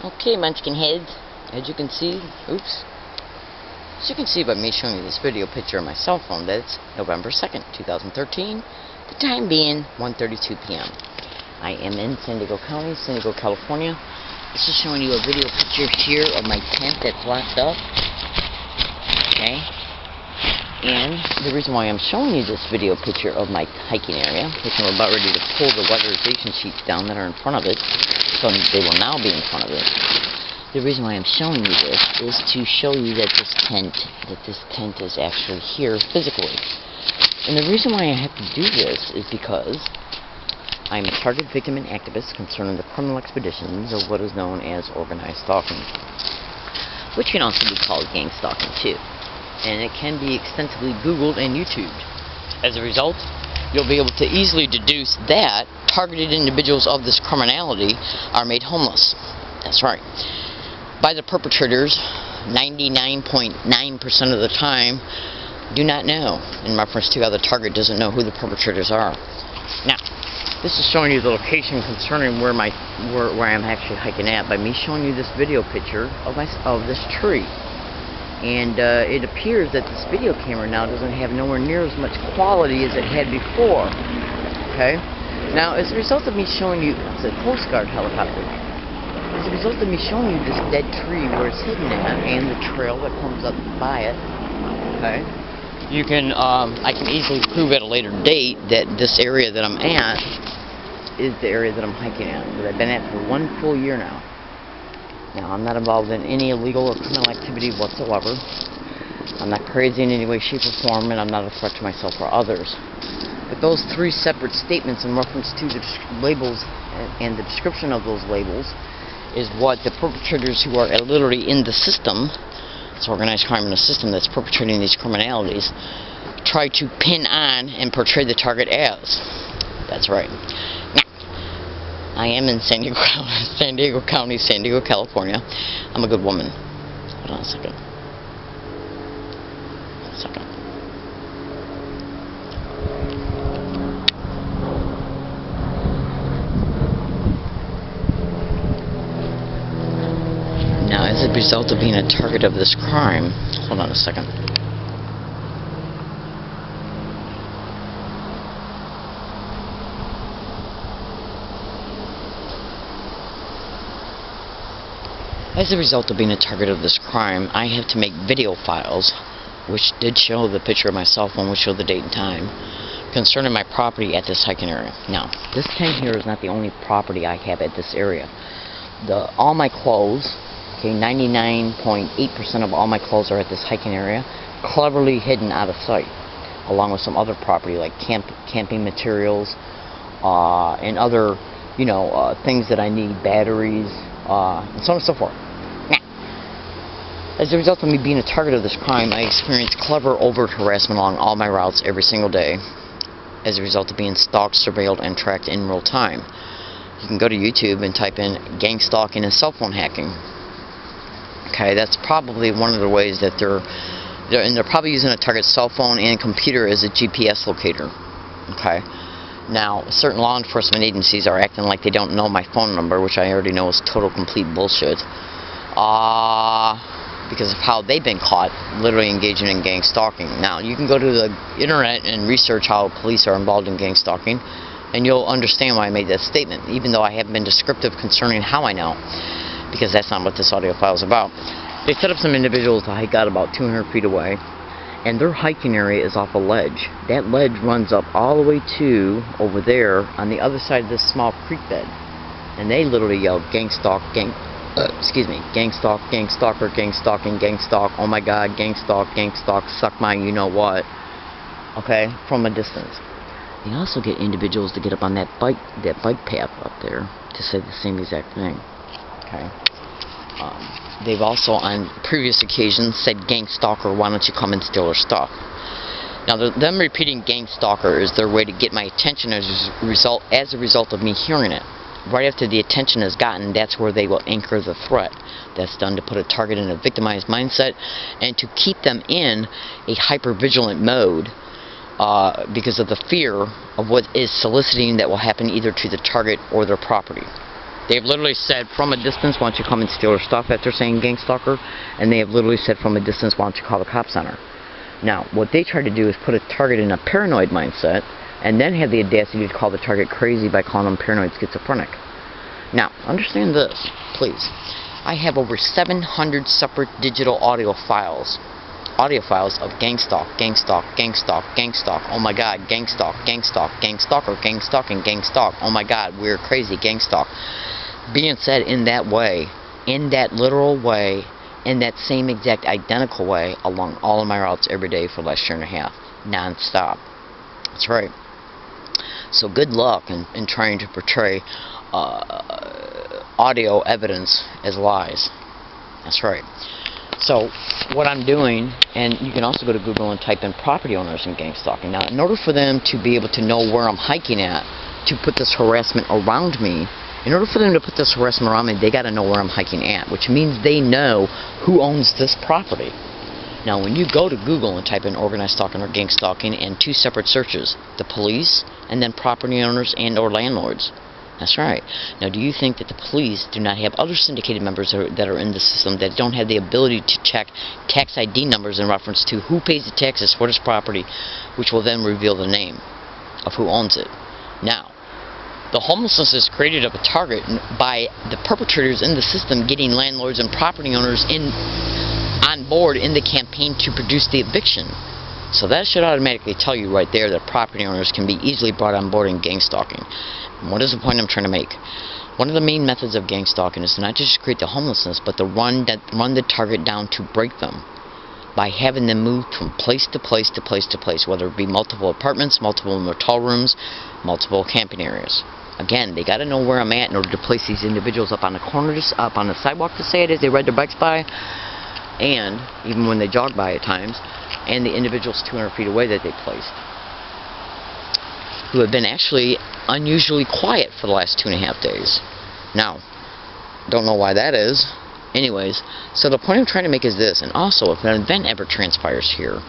Okay, Munchkin heads, as you can see, by me showing you this video picture on my cell phone, that's November 2nd, 2013, the time being 1:32 p.m. I am in San Diego County, San Diego, California. This is showing you a video picture here of my tent that's locked up, okay? And the reason why I'm showing you this video picture of my hiking area, which I'm about ready to pull the weatherization sheets down that are in front of it, so they will now be in front of it. The reason why I'm showing you this is to show you that this tent is actually here physically. And the reason why I have to do this is because I'm a target victim and activist concerning the criminal expeditions of what is known as organized stalking, which can also be called gang stalking too. And it can be extensively Googled and YouTubed. As a result, you'll be able to easily deduce that targeted individuals of this criminality are made homeless. That's right. By the perpetrators, 99.9% of the time, do not know, in reference to how the target doesn't know who the perpetrators are. Now, this is showing you the location concerning where I'm actually hiking at by me showing you this video picture of this tree. And it appears that this video camera now doesn't have nowhere near as much quality as it had before. Okay? Now, as a result of me showing you, it's a Coast Guard helicopter. As a result of me showing you this dead tree where it's hidden at, and the trail that comes up by it, okay? You can, I can easily prove at a later date that this area that I'm at is the area that I'm hiking at, that I've been at for 1 full year now. Now, I'm not involved in any illegal or criminal activity whatsoever. I'm not crazy in any way, shape, or form, and I'm not a threat to myself or others. But those 3 separate statements in reference to the labels and the description of those labels is what the perpetrators who are literally in the system, it's organized crime in the system that's perpetrating these criminalities, try to pin on and portray the target as. That's right. I am in San Diego County, San Diego, California. I'm a good woman. Hold on a second. Now, as a result of being a target of this crime, hold on a second. As a result of being a target of this crime, I have to make video files, which did show the picture of my cell phone, which showed the date and time, concerning my property at this hiking area. Now, this tent here is not the only property I have at this area. All my clothes, okay, 99.8% of all my clothes are at this hiking area, cleverly hidden out of sight, along with some other property like camping materials and other, things that I need, batteries, and so on and so forth. As a result of me being a target of this crime, I experience clever overt harassment along all my routes every single day as a result of being stalked, surveilled, and tracked in real time. You can go to YouTube and type in gang stalking and cell phone hacking. Okay, that's probably one of the ways that they're probably using a target's cell phone and computer as a GPS locator. Okay. Now, certain law enforcement agencies are acting like they don't know my phone number, which I already know is total complete bullshit. Because of how they've been caught literally engaging in gang stalking. Now, you can go to the internet and research how police are involved in gang stalking, and you'll understand why I made that statement, even though I haven't been descriptive concerning how I know, because that's not what this audio file is about. They set up some individuals to hike out about 200 feet away, and their hiking area is off a ledge. That ledge runs up all the way to over there on the other side of this small creek bed, and they literally yell gang stalk, gang stalk, gang stalker, gang stalking, gang stalk, oh my god, gang stalk, suck my you know what, okay, from a distance. They also get individuals to get up on that bike path up there to say the same exact thing, okay. They've also on previous occasions said gang stalker, why don't you come and steal our stuff. Now, them repeating gang stalker is their way to get my attention as a result of me hearing it. Right after the attention is gotten, that's where they will anchor the threat. That's done to put a target in a victimized mindset and to keep them in a hyper-vigilant mode because of the fear of what is soliciting that will happen either to the target or their property. They've literally said from a distance, why don't you come and steal their stuff after saying gang stalker, and they have literally said from a distance, why don't you call the cop center. Now, what they try to do is put a target in a paranoid mindset, and then have the audacity to call the target crazy by calling them paranoid schizophrenic. Now, understand this, please. I have over 700 separate digital audio files of gang stalk, gang stalk, gang stalk, gang stalk, oh my god, gang stalk, gang stalk, gang stalker, gang stalk, and gang stalk, oh my god, we're crazy, gang stalk. Being said in that way, in that literal way, in that same exact identical way, along all of my routes every day for the last year and a half, non-stop. That's right. So good luck in trying to portray audio evidence as lies. That's right. So what I'm doing, and you can also go to Google and type in property owners and gang stalking. Now, in order for them to be able to know where I'm hiking at, to put this harassment around me, in order for them to put this harassment around me, they got to know where I'm hiking at, which means they know who owns this property. Now, when you go to Google and type in organized stalking or gang stalking, and two separate searches, the police and then property owners and or landlords. That's right. Now, do you think that the police do not have other syndicated members that are in the system that don't have the ability to check tax ID numbers in reference to who pays the taxes for this property, which will then reveal the name of who owns it? Now, the homelessness is created of a target by the perpetrators in the system getting landlords and property owners on board in the campaign to produce the eviction. So that should automatically tell you right there that property owners can be easily brought on board in gang stalking. And what is the point I'm trying to make? One of the main methods of gang stalking is to not just create the homelessness, but to run the target down to break them by having them move from place to place to place to place, whether it be multiple apartments, multiple motel rooms, multiple camping areas. Again, they got to know where I'm at in order to place these individuals up on the corners, up on the sidewalk to say it as they ride their bikes by, and even when they jog by at times, and the individuals 200 feet away that they placed, who have been actually unusually quiet for the last 2.5 days. Now, don't know why that is. Anyways, so the point I'm trying to make is this, and also if an event ever transpires here,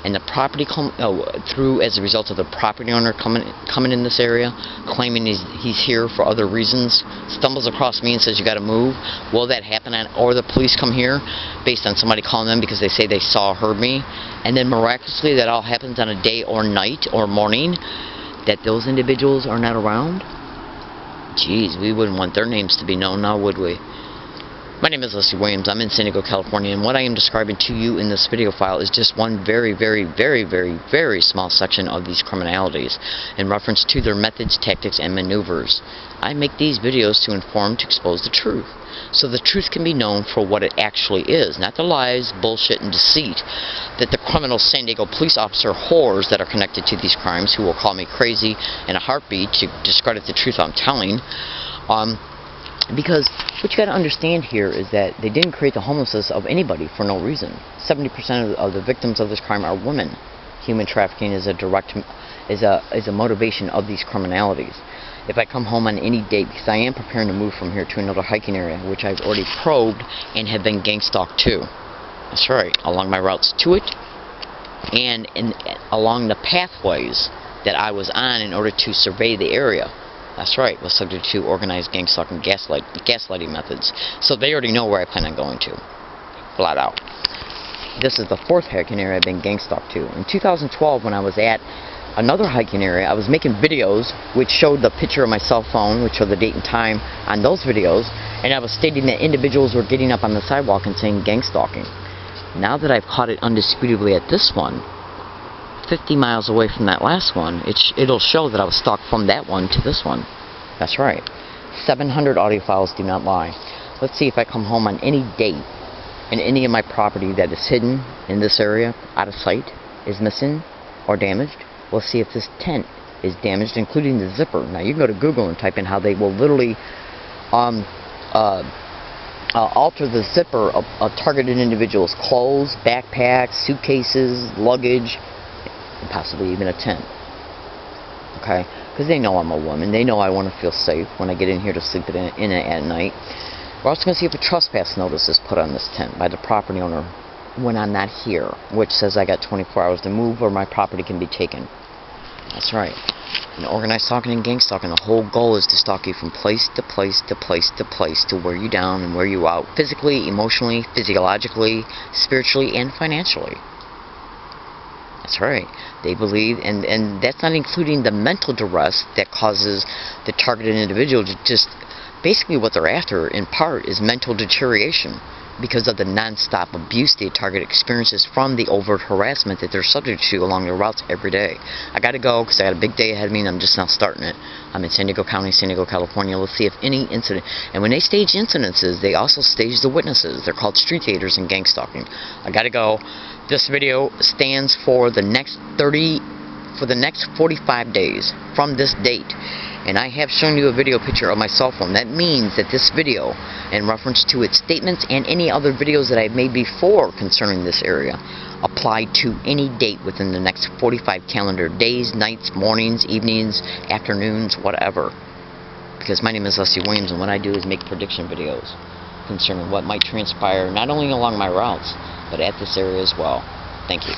and the property through as a result of the property owner coming in this area, claiming he's here for other reasons, stumbles across me and says you got to move, will that happen? Or the police come here based on somebody calling them because they say they saw or heard me, and then miraculously that all happens on a day or night or morning that those individuals are not around? Jeez, we wouldn't want their names to be known now, would we? My name is Leslie Williams. I'm in San Diego, California, and what I am describing to you in this video file is just one very, very, very, very, very small section of these criminalities in reference to their methods, tactics, and maneuvers. I make these videos to inform, to expose the truth, so the truth can be known for what it actually is, not the lies, bullshit, and deceit that the criminal San Diego police officer whores that are connected to these crimes, who will call me crazy in a heartbeat to discredit the truth I'm telling. Because what you got to understand here is that they didn't create the homelessness of anybody for no reason. 70% of the victims of this crime are women. Human trafficking is a motivation of these criminalities. If I come home on any date, because I am preparing to move from here to another hiking area, which I've already probed and have been gang stalked to. That's right, along my routes to it, and along the pathways that I was on in order to survey the area. That's right, was subject to organized gang stalking gaslighting methods. So they already know where I plan on going to. Flat out. This is the 4th hiking area I've been gang stalked to. In 2012, when I was at another hiking area, I was making videos which showed the picture of my cell phone, which showed the date and time on those videos, and I was stating that individuals were getting up on the sidewalk and saying gang stalking. Now that I've caught it undisputably at this one, 50 miles away from that last one, it'll show that I was stalked from that one to this one. That's right. 700 audio files do not lie. Let's see if I come home on any date and any of my property that is hidden in this area, out of sight, is missing or damaged. We'll see if this tent is damaged, including the zipper. Now you can go to Google and type in how they will literally alter the zipper of targeted individuals' clothes, backpacks, suitcases, luggage, and possibly even a tent. Okay? Because they know I'm a woman. They know I want to feel safe when I get in here to sleep in it at night. We're also going to see if a trespass notice is put on this tent by the property owner when I'm not here, which says I got 24 hours to move or my property can be taken. That's right. In organized stalking and gang stalking, the whole goal is to stalk you from place to place to place to place, to wear you down and wear you out, physically, emotionally, physiologically, spiritually, and financially. That's right. They believe, and that's not including the mental duress that causes the targeted individual to just, basically what they're after, in part, is mental deterioration because of the non-stop abuse the target experiences from the overt harassment that they're subject to along their routes every day. I gotta go because I got a big day ahead of me and I'm just now starting it. I'm in San Diego County, San Diego, California. Let's see if any incident, and when they stage incidences, they also stage the witnesses. They're called street haters and gang stalking. I gotta go. This video stands for the next 45 days from this date. And I have shown you a video picture of my cell phone. That means that this video, in reference to its statements and any other videos that I've made before concerning this area, apply to any date within the next 45 calendar days, nights, mornings, evenings, afternoons, whatever. Because my name is Leslie Williams, and what I do is make prediction videos concerning what might transpire not only along my routes, but at this area as well. Thank you.